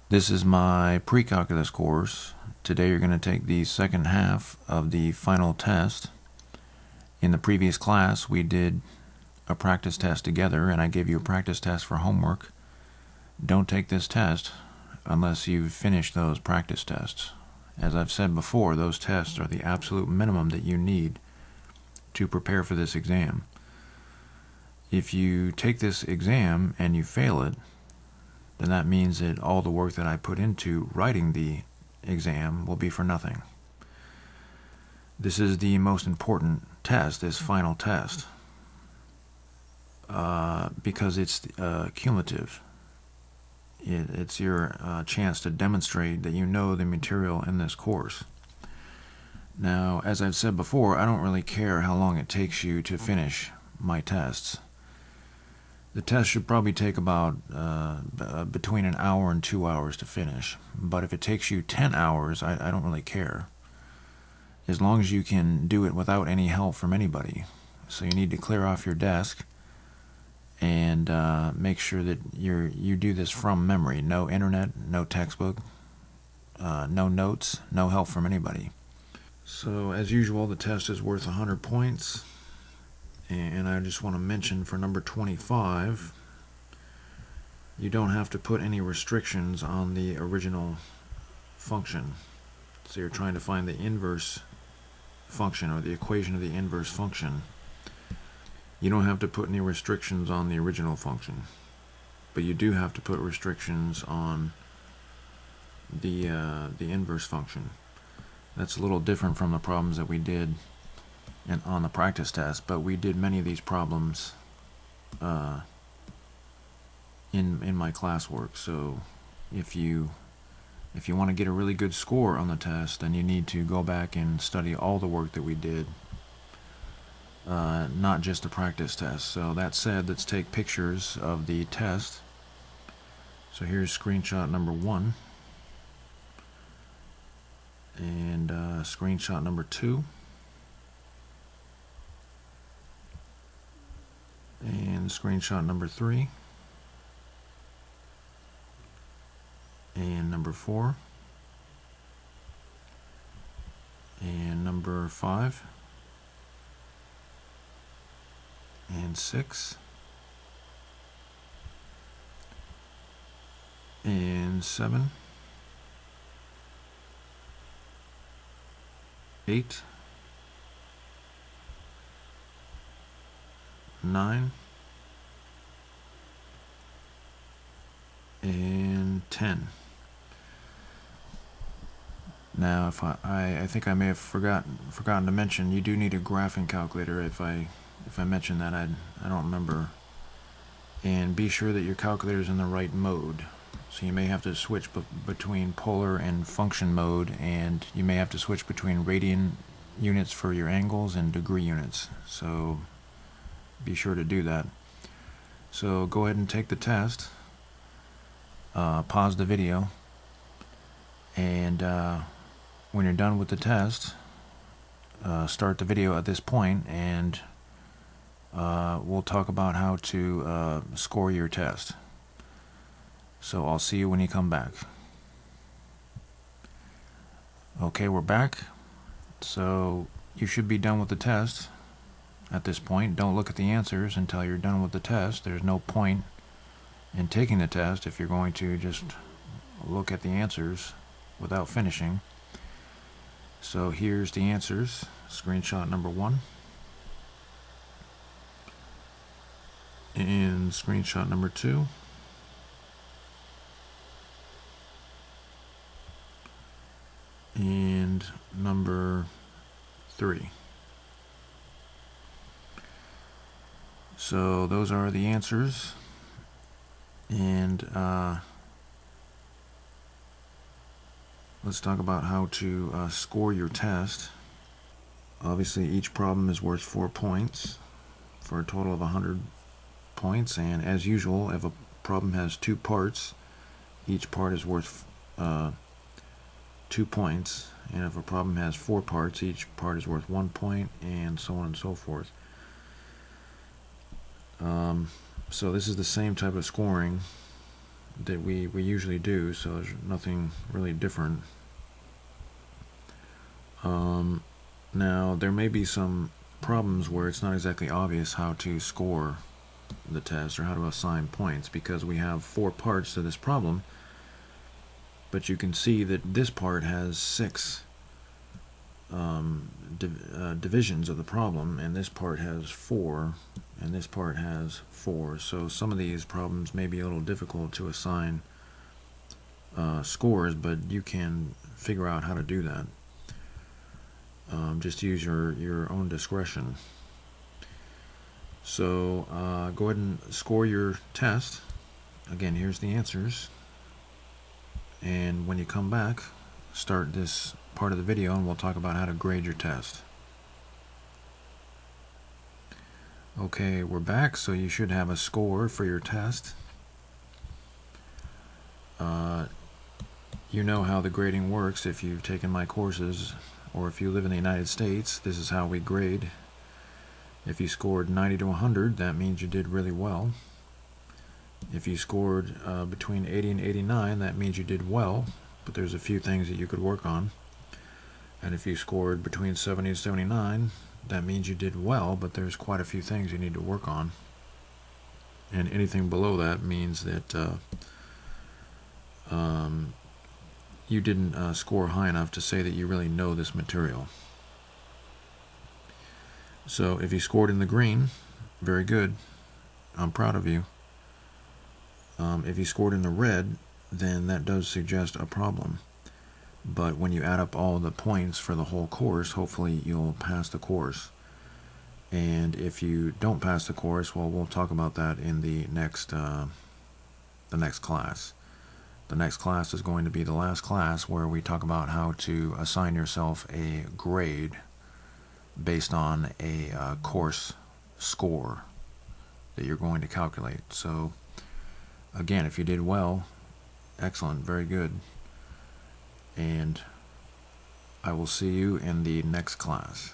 This is my Precalculus course. Today you're going to take the second half of the final test. In the previous class we did a practice test together and I gave you a practice test for homework. Don't take this test unless you've finished those practice tests. As I've said before, those tests are the absolute minimum that you need to prepare for this exam. If you take this exam and you fail it, then that means that all the work that I put into writing the exam will be for nothing. This is the most important test, this final test, because it's cumulative. It's your chance to demonstrate that you know the material in this course. Now, as I've said before, I don't really care how long it takes you to finish my tests. The test should probably take about between an hour and 2 hours to finish. But if it takes you 10 hours, I don't really care. As long as you can do it without any help from anybody. So you need to clear off your desk and make sure that you do this from memory. No internet, no textbook, no notes, no help from anybody. So as usual, the test is worth 100 points. And I just want to mention for number 25, you don't have to put any restrictions on the original function. So you're trying to find the inverse function or the equation of the inverse function. You don't have to put any restrictions on the original function, but you do have to put restrictions on the inverse function. That's a little different from the problems that we did on the practice test, but we did many of these problems in my classwork. So if you want to get a really good score on the test, then you need to go back and study all the work that we did, not just the practice test. So that said, let's take pictures of the test. So here's screenshot number 1 and screenshot number 2. And screenshot number 3 and number 4 and number 5 and 6 and 7, 8, 9, and 10. Now, if I think I may have forgotten to mention, you do need a graphing calculator. If I mentioned that, I don't remember. And be sure that your calculator is in the right mode. So you may have to switch between polar and function mode, and you may have to switch between radian units for your angles and degree units. So be sure to do that. So go ahead and take the test. Pause the video, and when you're done with the test, start the video at this point, and we'll talk about how to score your test. So I'll see you when you come back. Okay, we're back. So you should be done with the test at this point. Don't look at the answers until you're done with the test. There's no point in taking the test if you're going to just look at the answers without finishing. So here's the answers. Screenshot number 1 and screenshot number 2 and number 3. So those are the answers. And let's talk about how to score your test. Obviously, each problem is worth 4 points for a total of 100 points. And as usual, if a problem has 2 parts, each part is worth 2 points. And if a problem has 4 parts, each part is worth 1 point, and so on and so forth. So this is the same type of scoring that we usually do, so there's nothing really different. Now, there may be some problems where it's not exactly obvious how to score the test or how to assign points, because we have 4 parts to this problem, but you can see that this part has 6 divisions of the problem, and this part has 4, and this part has 4. So some of these problems may be a little difficult to assign scores, but you can figure out how to do that. Just use your own discretion. So go ahead and score your test. Again, here's the answers. And when you come back, start this part of the video and we'll talk about how to grade your test. Okay, we're back, so you should have a score for your test. You know how the grading works if you've taken my courses, or if you live in the United States. This is how we grade. If you scored 90 to 100, that means you did really well. If you scored between 80 and 89, that means you did well, but there's a few things that you could work on. And if you scored between 70 and 79, that means you did well, but there's quite a few things you need to work on. And anything below that means that you didn't score high enough to say that you really know this material. So if you scored in the green, very good. I'm proud of you. If you scored in the red, then that does suggest a problem. But when you add up all the points for the whole course, hopefully you'll pass the course. And if you don't pass the course, well, we'll talk about that in the next class. The next class is going to be the last class, where we talk about how to assign yourself a grade based on a course score that you're going to calculate. So again, if you did well, excellent, very good. And I will see you in the next class.